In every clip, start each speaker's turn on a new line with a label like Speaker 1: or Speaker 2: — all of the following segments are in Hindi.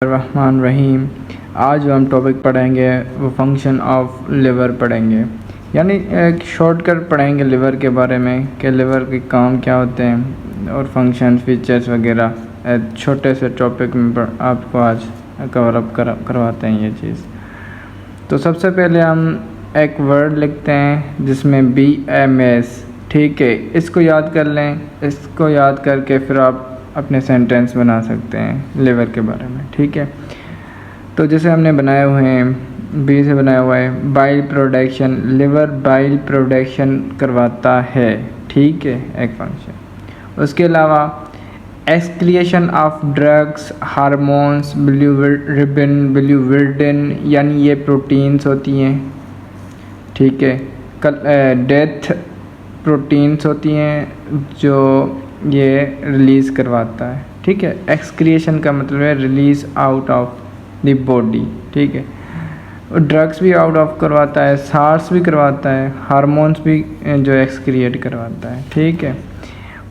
Speaker 1: रहमान रहीम। आज जो हम टॉपिक पढ़ेंगे वो फंक्शन ऑफ लिवर पढ़ेंगे, यानी एक शॉर्टकट पढ़ेंगे लिवर के बारे में कि लिवर के काम क्या होते हैं और फंक्शन फीचर्स वगैरह छोटे से टॉपिक में आपको आज कवर अप करवाते हैं ये चीज़। तो सबसे पहले हम एक वर्ड लिखते हैं जिसमें BMS, ठीक है, इसको याद कर लें। इसको याद करके फिर आप अपने सेंटेंस बना सकते हैं लिवर के बारे में, ठीक है। तो जैसे हमने बनाए हुए हैं, बी से बनाया हुआ है bile production, liver bile production करवाता है, ठीक है, एक फंक्शन। उसके अलावा excretion of drugs, hormones, bilirubin, यानी ये प्रोटीन्स होती हैं, ठीक है। डेथ प्रोटीन्स होती हैं जो ये रिलीज़ करवाता है, ठीक है। एक्सक्रिएशन का मतलब है release out of the body, ठीक है। ड्रग्स भी आउट ऑफ करवाता है, सार्स भी करवाता है, हार्मोन्स भी जो एक्सक्रिएट करवाता है, ठीक है।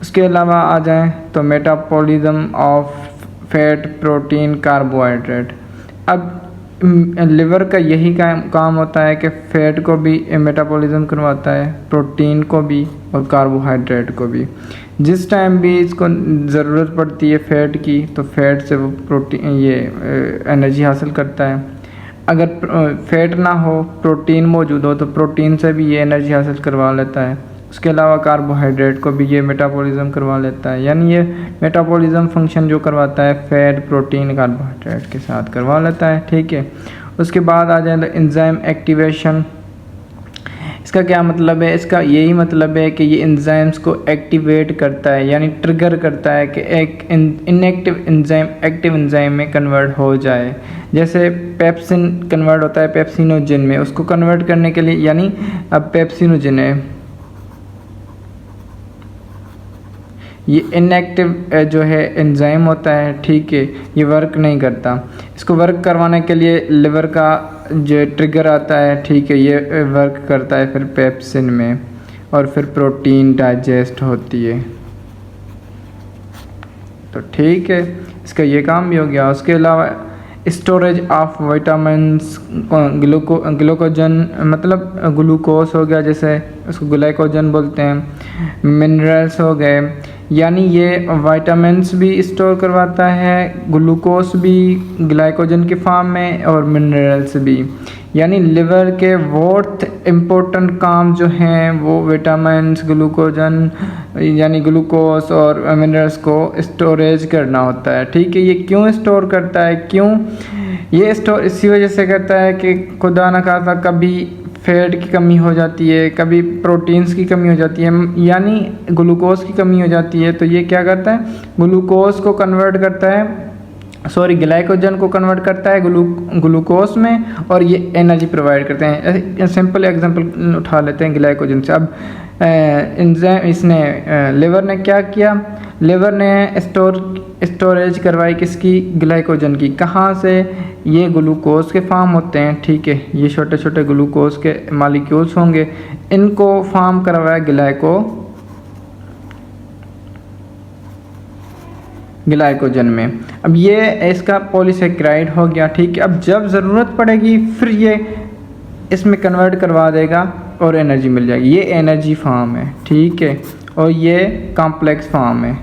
Speaker 1: उसके अलावा आ जाएं तो metabolism of fat, protein, carbohydrate. अब लिवर का यही काम होता है कि फ़ैट को भी मेटाबॉलिज्म करवाता है, प्रोटीन को भी और कार्बोहाइड्रेट को भी। जिस टाइम भी इसको ज़रूरत पड़ती है फ़ैट की, तो फ़ैट से वो प्रोटीन ये एनर्जी हासिल करता है। अगर फ़ैट ना हो, प्रोटीन मौजूद हो, तो प्रोटीन से भी ये एनर्जी हासिल करवा लेता है। उसके अलावा कार्बोहाइड्रेट को भी ये मेटाबॉलिज्म करवा लेता है, यानी ये मेटाबॉलिज्म फंक्शन जो करवाता है फ़ैट, प्रोटीन, कार्बोहाइड्रेट के साथ करवा लेता है, ठीक है। उसके बाद आ जाए तो एंजाइम एक्टिवेशन। इसका क्या मतलब है? इसका यही मतलब है कि ये एंजाइम्स को एक्टिवेट करता है, यानी ट्रिगर करता है कि एक इनएक्टिव एंजाइम एक्टिव एंजाइम में कन्वर्ट हो जाए। जैसे पेप्सिन कन्वर्ट होता है पेप्सिनोजन में, उसको कन्वर्ट करने के लिए, यानी अब पेप्सिनोजन है, ये इनएक्टिव जो है एंजाइम होता है, ठीक है, ये वर्क नहीं करता। इसको वर्क करवाने के लिए लिवर का जो ट्रिगर आता है, ठीक है, ये वर्क करता है फिर पेप्सिन में, और फिर प्रोटीन डाइजेस्ट होती है, तो ठीक है, इसका ये काम भी हो गया। उसके अलावा स्टोरेज ऑफ विटामिन्स, ग्लूकोजन मतलब ग्लूकोज हो गया, जैसे उसको ग्लाइकोजन बोलते हैं, मिनरल्स हो गए, यानी ये विटामिन्स भी स्टोर करवाता है, ग्लूकोज भी ग्लाइकोजन के फॉर्म में और मिनरल्स भी। यानी लिवर के बहुत इम्पोर्टेंट काम जो हैं वो विटामिन्स, ग्लूकोजन यानी ग्लूकोज और मिनरल्स को स्टोरेज करना होता है, ठीक है। ये क्यों स्टोर करता है? क्यों ये स्टोर इसी वजह से करता है कि खुदा न खासा कभी फैट की कमी हो जाती है, कभी प्रोटीन्स की कमी हो जाती है, यानी ग्लूकोज की कमी हो जाती है, तो ये क्या करता है, ग्लूकोज को कन्वर्ट करता है, ग्लाइकोजन को कन्वर्ट करता है ग्लूकोज में, और ये एनर्जी प्रोवाइड करते हैं। सिंपल एग्जांपल उठा लेते हैं ग्लाइकोजन से। अब इसने लिवर ने क्या किया, लिवर ने स्टोरेज करवाई किसकी, ग्लाइकोजन की। कहाँ से? ये ग्लूकोज के फॉर्म होते हैं, ठीक है, ये छोटे छोटे ग्लूकोज के मालिक्यूल्स होंगे, इनको फॉर्म करवाया ग्लाइकोजन में। अब ये इसका पॉलीसेकेराइड हो गया, ठीक है। अब जब ज़रूरत पड़ेगी फिर ये इसमें कन्वर्ट करवा देगा और एनर्जी मिल जाएगी। ये एनर्जी फॉर्म है, ठीक है, और ये कॉम्प्लेक्स फॉर्म है।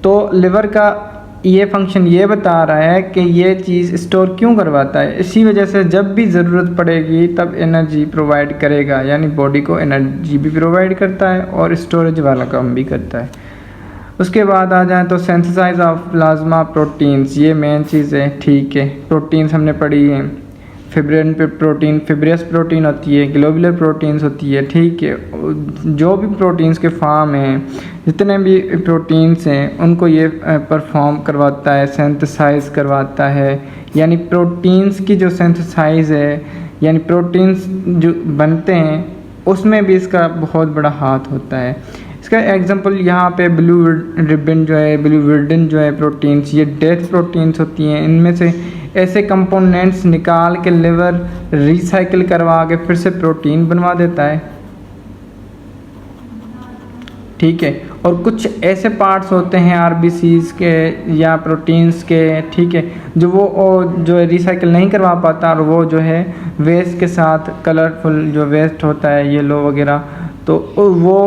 Speaker 1: तो लिवर का ये फंक्शन ये बता रहा है कि ये चीज़ स्टोर क्यों करवाता है, इसी वजह से जब भी ज़रूरत पड़ेगी तब एनर्जी प्रोवाइड करेगा, यानी बॉडी को एनर्जी भी प्रोवाइड करता है और स्टोरेज वाला काम भी करता है। उसके बाद आ जाए तो सिंथेसाइज ऑफ प्लाज्मा प्रोटीन्स, ये मेन चीज़ है, ठीक है। प्रोटीन्स हमने पढ़ी हैं, फिब्रिन प्रोटीन, फिब्रियस प्रोटीन होती है, ग्लोबुलर प्रोटीन्स होती है, ठीक है। जो भी प्रोटीन्स के फॉर्म हैं, जितने भी प्रोटीन्स हैं, उनको ये परफॉर्म करवाता है, सिंथेसाइज करवाता है, यानी प्रोटीन्स की जो सिंथेसाइज है, यानी प्रोटीन्स जो बनते हैं उसमें भी इसका बहुत बड़ा हाथ होता है। इसका एग्जांपल यहाँ पे बिलिरुबिन जो है, बिलिरुबिन जो है प्रोटीन्स, ये डेथ प्रोटीन्स होती हैं। इनमें से ऐसे कंपोनेंट्स निकाल के लिवर रिसाइकिल करवा के फिर से प्रोटीन बनवा देता है। ठीक है। और कुछ ऐसे पार्ट्स होते हैं आरबीसीज के या प्रोटीन्स के, ठीक है, जो वो जो रिसाइकिल नहीं करवा पाता, और वो जो है वेस्ट के साथ कलरफुल जो वेस्ट होता है येलो वगैरह, तो वो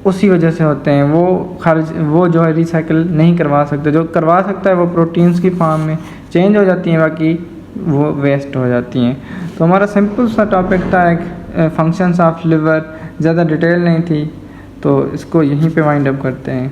Speaker 1: उसी वजह से होते हैं, वो जो है रिसाइकिल नहीं करवा सकते। जो करवा सकता है वो प्रोटीन्स की फॉर्म में चेंज हो जाती हैं, बाकी वो वेस्ट हो जाती हैं। तो हमारा सिंपल सा टॉपिक था एक फंक्शंस ऑफ लिवर, ज़्यादा डिटेल नहीं थी, तो इसको यहीं पे वाइंड अप करते हैं।